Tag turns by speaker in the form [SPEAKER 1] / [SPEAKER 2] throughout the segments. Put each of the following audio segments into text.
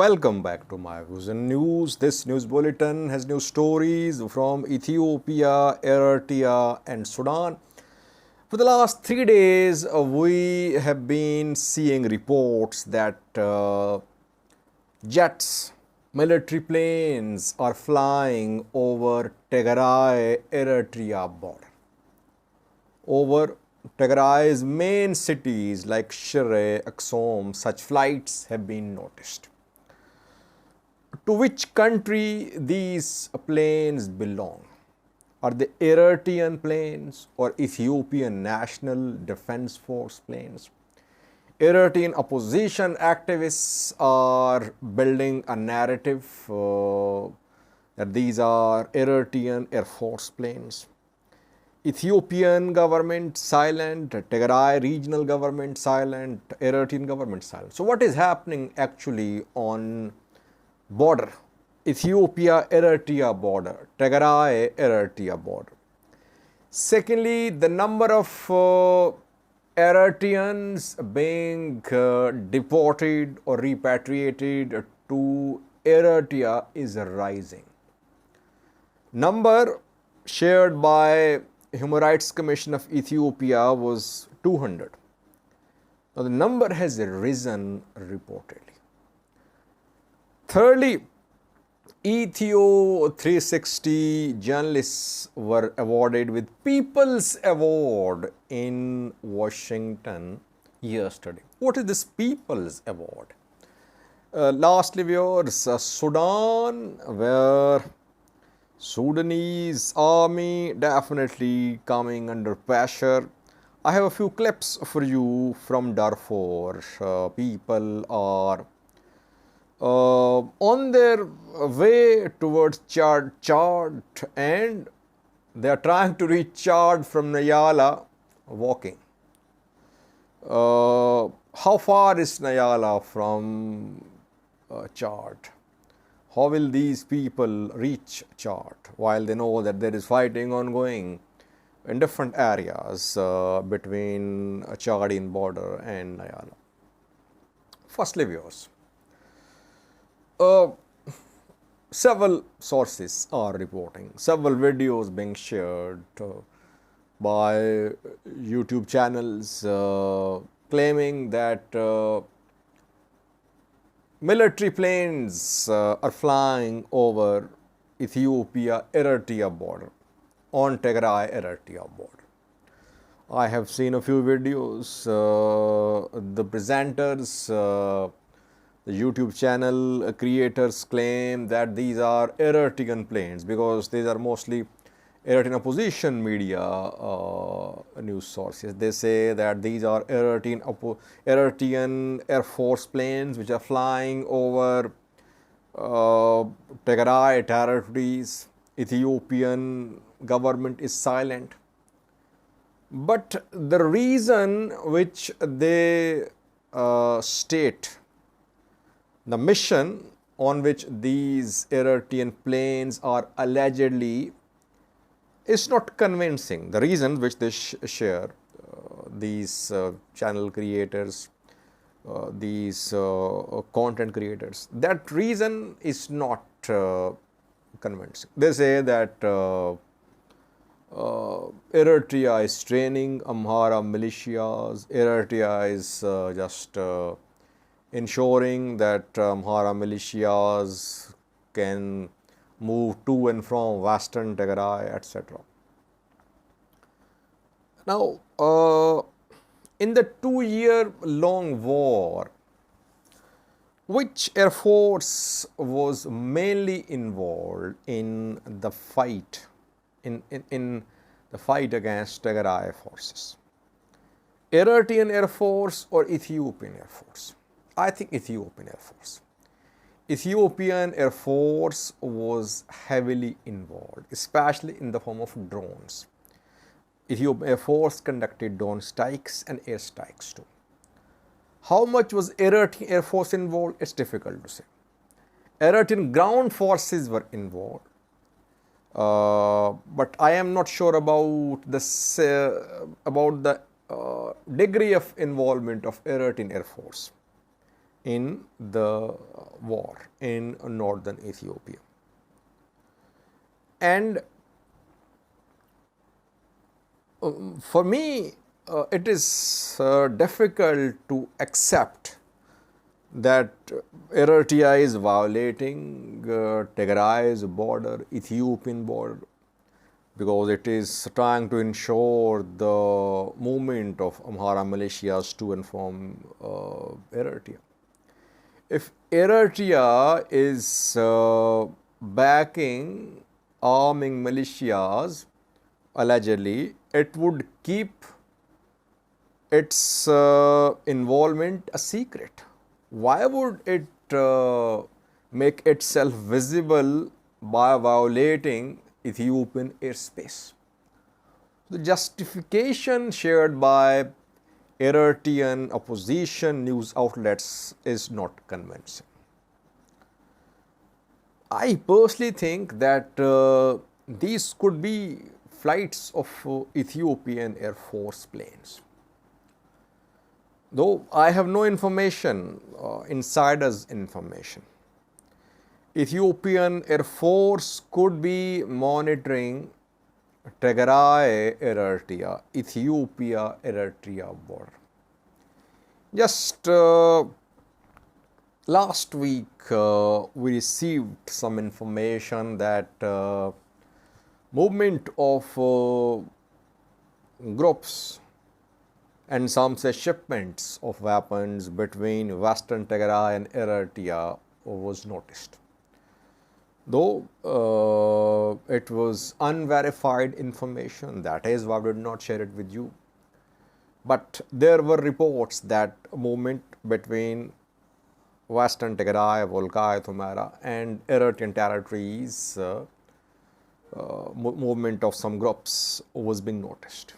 [SPEAKER 1] Welcome back to my Vision News. This news bulletin has new stories from Ethiopia, Eritrea, and Sudan. For the last 3 days, we have been seeing reports that jets, military planes are flying over Tigray-Eritrea border. Over Tigray's main cities like Shire, Aksum, such flights have been noticed. To which country these planes belong? Are they Eritrean planes or Ethiopian National Defense Force planes? Eritrean opposition activists are building a narrative that these are Eritrean Air Force planes. Ethiopian government silent, Tigray regional government silent, Eritrean government silent. So what is happening actually on border, Ethiopia-Eritrea border, Tigray-Eritrea border? Secondly, the number of Eritreans being deported or repatriated to Eritrea is rising. Number shared by Human Rights Commission of Ethiopia was 200. Now the number has risen reportedly. Thirdly, Ethio 360 journalists were awarded with People's Award in Washington yesterday. What is this People's Award? Lastly, viewers, Sudan, where Sudanese army definitely coming under pressure. I have a few clips for you from Darfur. People are on their way towards Chad and they are trying to reach Chad from Nyala walking. How far is Nyala from Chad? How will these people reach Chad while they know that there is fighting ongoing in different areas between Chadian border and Nyala? Firstly, viewers, several sources are reporting, several videos being shared by YouTube channels claiming that military planes are flying over Ethiopia-Eritrea border, on Tigray-Eritrea border. I have seen a few videos. The presenters, the YouTube channel creators claim that these are Eritrean planes because these are mostly Eritrean opposition media news sources. They say that these are Eritrean Air Force planes which are flying over Tigray territories. Ethiopian government is silent. But the reason which they state, the mission on which these Eritrean planes are allegedly, is not convincing. The reason which they share, these channel creators, these content creators, that reason is not convincing. They say that Eritrea is training Amhara militias, Eritrea is just ensuring that Amhara militias can move to and from Western Tigray, etc. Now, in the 2-year-long war, which Air Force was mainly involved in the fight, in the fight against Tigray forces? Eritrean Air Force or Ethiopian Air Force? I think Ethiopian Air Force. Ethiopian Air Force was heavily involved, especially in the form of drones. Ethiopian Air Force conducted drone strikes and air strikes too. How much was Eritrean Air Force involved? It's difficult to say. Eritrean ground forces were involved, but I am not sure about the degree of involvement of Eritrean Air Force. in the war in northern Ethiopia. And for me, it is difficult to accept that Eritrea is violating Tigray's border, Ethiopian border, because it is trying to ensure the movement of Amhara militias to and from Eritrea. If Eritrea is backing arming militias, allegedly, it would keep its involvement a secret. Why would it make itself visible by violating Ethiopian airspace? The justification shared by Eritrean opposition news outlets is not convincing. I personally think that these could be flights of Ethiopian Air Force planes. Though I have no information, insiders' information. Ethiopian Air Force could be monitoring Tigray-Eritrea, Ethiopia-Eritrea border. Just last week, we received some information that movement of groups and some say shipments of weapons between Western Tigray and Eritrea was noticed. Though it was unverified information, that is why I did not share it with you. But there were reports that movement between Western Tigray, Volga, Thumara and Eritrean territories, movement of some groups was being noticed.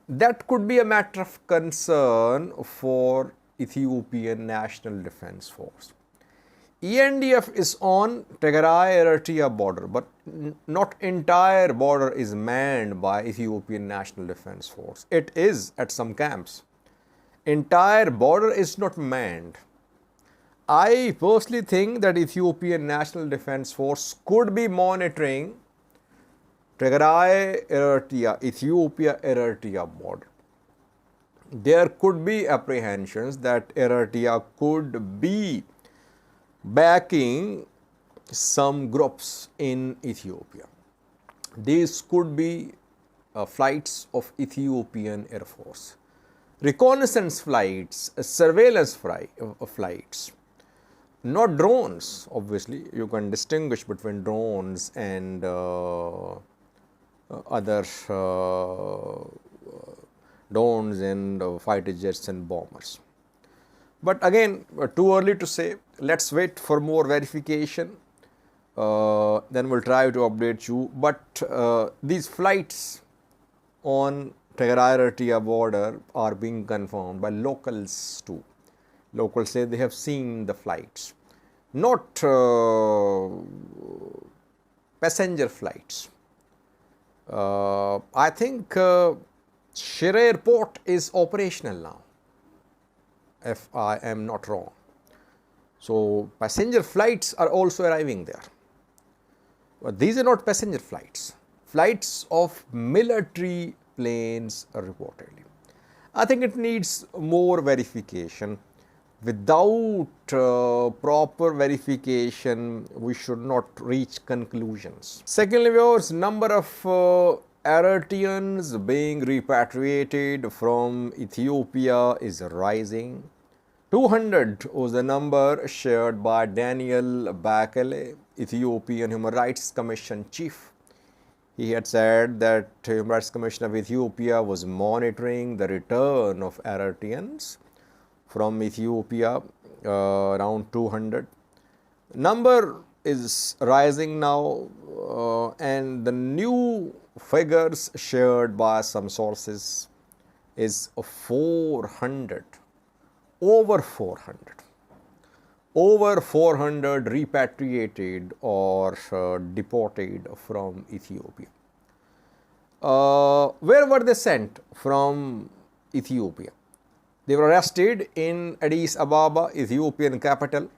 [SPEAKER 1] That could be a matter of concern for Ethiopian National Defense Force. ENDF is on Tigray-Eritrea border, but not entire border is manned by Ethiopian National Defense Force. It is at some camps. Entire border is not manned. I personally think that Ethiopian National Defense Force could be monitoring Tigray-Eritrea, Ethiopia-Eritrea border. There could be apprehensions that Eritrea could be backing some groups in Ethiopia. These could be flights of Ethiopian Air Force, reconnaissance flights, surveillance flights, not drones. Obviously, you can distinguish between drones and other drones and fighter jets and bombers. But again, too early to say. Let's wait for more verification. Then we'll try to update you. But these flights on Tigray-Eritrea border are being confirmed by locals too. Locals say they have seen the flights, not passenger flights. I think Shire Airport is operational now, if I am not wrong. So passenger flights are also arriving there. But these are not passenger flights. Flights of military planes are reportedly. I think it needs more verification. Without proper verification, we should not reach conclusions. Secondly, viewers, number of Eritreans being repatriated from Ethiopia is rising. 200 was the number shared by Daniel Bakele, Ethiopian Human Rights Commission chief. He had said that Human Rights Commission of Ethiopia was monitoring the return of Eritreans from Ethiopia, around 200. Number is rising now, and the new figures shared by some sources is 400, over 400 repatriated or deported from Ethiopia. Where were they sent from Ethiopia? They were arrested in Addis Ababa, Ethiopian capital.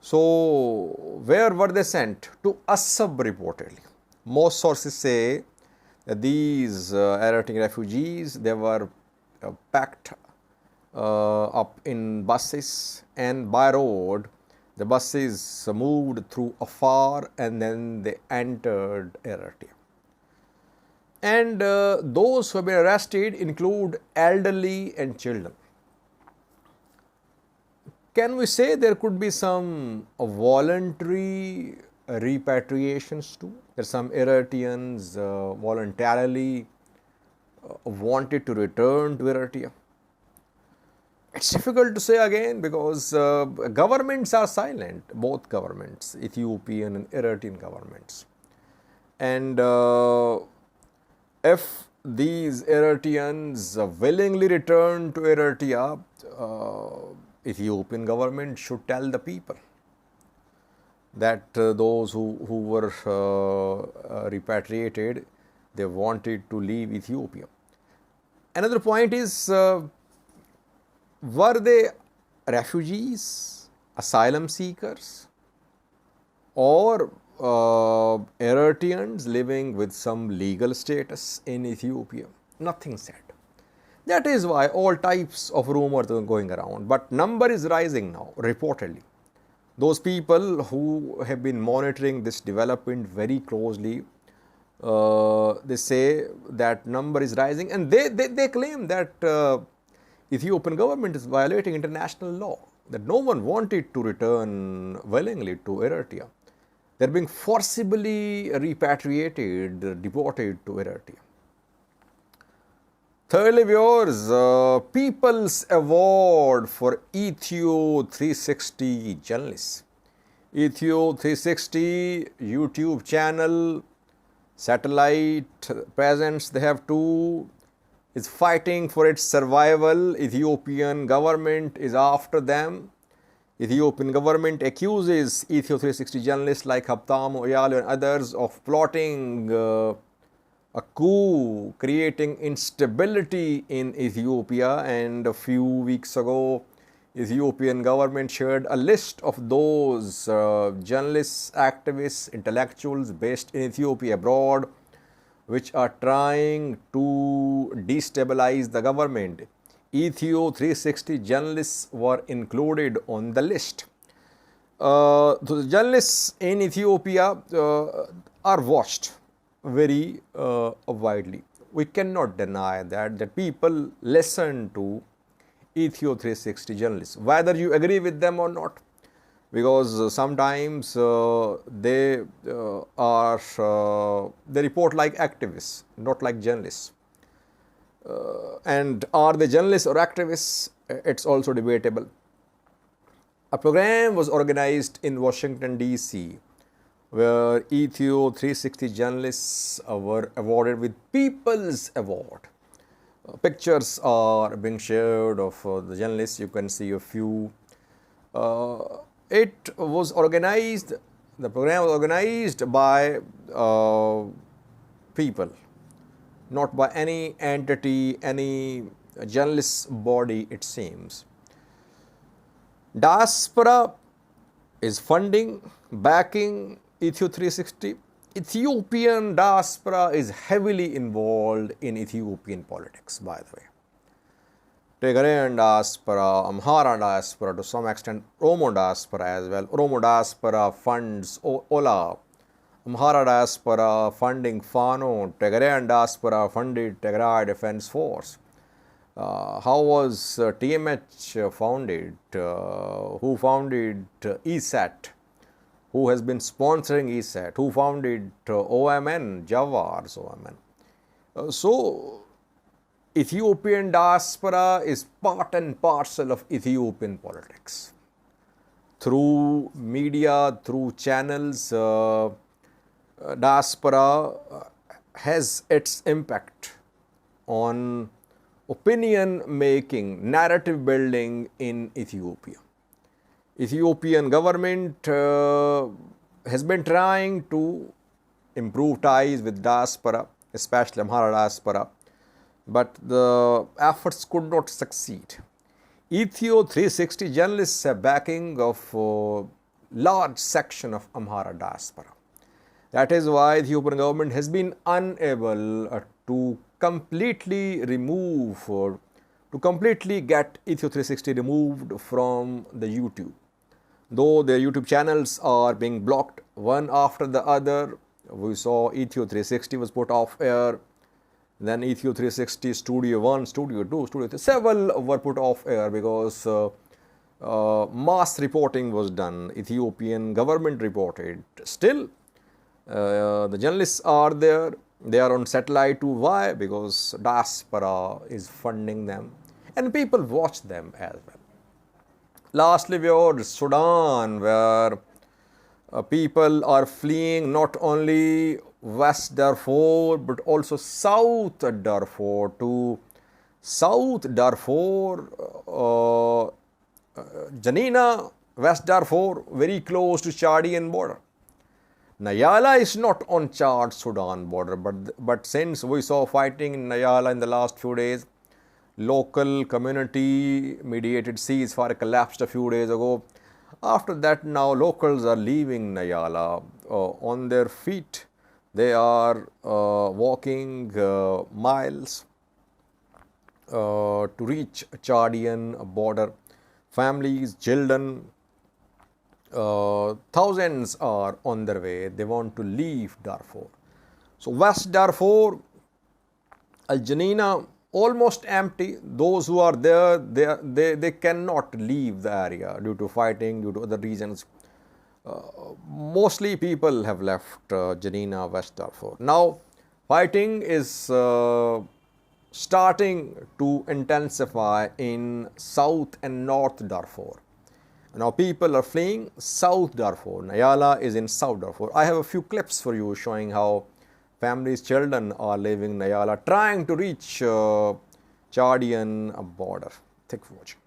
[SPEAKER 1] So, where were they sent? To Assab reportedly. Most sources say that these Eritrean refugees, they were packed up in buses, and by road the buses moved through Afar and then they entered Eritrea. And those who have been arrested include elderly and children. Can we say there could be some voluntary repatriations too? That some Eritreans voluntarily wanted to return to Eritrea. It's difficult to say again because governments are silent, both governments, Ethiopian and Eritrean governments. And if these Eritreans willingly return to Eritrea, Ethiopian government should tell the people that those who were repatriated, they wanted to leave Ethiopia. Another point is, were they refugees, asylum seekers, or Eritreans living with some legal status in Ethiopia? Nothing said. That is why all types of rumors are going around. But number is rising now, reportedly. Those people who have been monitoring this development very closely, they say that number is rising, and they claim that Ethiopian government is violating international law, that no one wanted to return willingly to Eritrea. They are being forcibly repatriated, deported to Eritrea. Thirdly, viewers, People's Award for Ethio 360 journalists. Ethio 360 YouTube channel, satellite presence they have too, is fighting for its survival. Ethiopian government is after them. Ethiopian government accuses Ethio 360 journalists like Habtam, Oyalo and others of plotting a coup, creating instability in Ethiopia. And a few weeks ago, Ethiopian government shared a list of those journalists, activists, intellectuals based in Ethiopia abroad, which are trying to destabilize the government. Ethio 360 journalists were included on the list. The journalists in Ethiopia are watched very widely. We cannot deny that people listen to Ethio 360 journalists, whether you agree with them or not, because sometimes they report like activists, not like journalists. And are they journalists or activists? It's also debatable. A program was organized in Washington, D.C., where Ethio 360 journalists were awarded with People's Award. Pictures are being shared of the journalists. You can see a few. It was organized, the program was organized by people, not by any entity, any journalist body, it seems. Diaspora is funding, backing Ethio 360. Ethiopian diaspora is heavily involved in Ethiopian politics, by the way. Tigray diaspora, Amhara diaspora, to some extent Oromo diaspora as well. Oromo diaspora funds Ola. Amhara diaspora funding Fano. Tigray diaspora funded Tigray Defense Force. How was TMH founded? Who founded ESAT? Who has been sponsoring ESAT? Who founded OMN, Jawar's OMN? So, Ethiopian diaspora is part and parcel of Ethiopian politics. Through media, through channels, diaspora has its impact on opinion making, narrative building in Ethiopia. Ethiopian government has been trying to improve ties with diaspora, especially Amhara diaspora, but the efforts could not succeed. Ethio 360 journalists have backing of a large section of Amhara diaspora. That is why the Ethiopian government has been unable to completely remove or to completely get Ethio 360 removed from the YouTube. Though their YouTube channels are being blocked one after the other, we saw Ethio 360 was put off air, then Ethio 360 Studio 1, Studio 2, Studio 3, several were put off air because mass reporting was done. Ethiopian government reported. Still, the journalists are there. They are on satellite too. Why? Because diaspora is funding them and people watch them as well. Lastly, we heard Sudan, where people are fleeing not only West Darfur but also South Darfur to South Darfur, Janina, West Darfur, very close to Chadian border. Nyala is not on Chad Sudan border, but since we saw fighting in Nyala in the last few days, local community mediated ceasefire collapsed a few days ago. After that, now locals are leaving Nyala on their feet. They are walking miles to reach Chadian border. Families, children, thousands are on their way. They want to leave Darfur. So West Darfur, Al Janina, almost empty. Those who are there, they cannot leave the area due to fighting, due to other reasons. Mostly people have left Janina, West Darfur. Now, fighting is starting to intensify in South and North Darfur. Now, people are fleeing South Darfur. Nyala is in South Darfur. I have a few clips for you showing how families, children are leaving Nyala, trying to reach Chadian border. Thank you for watching.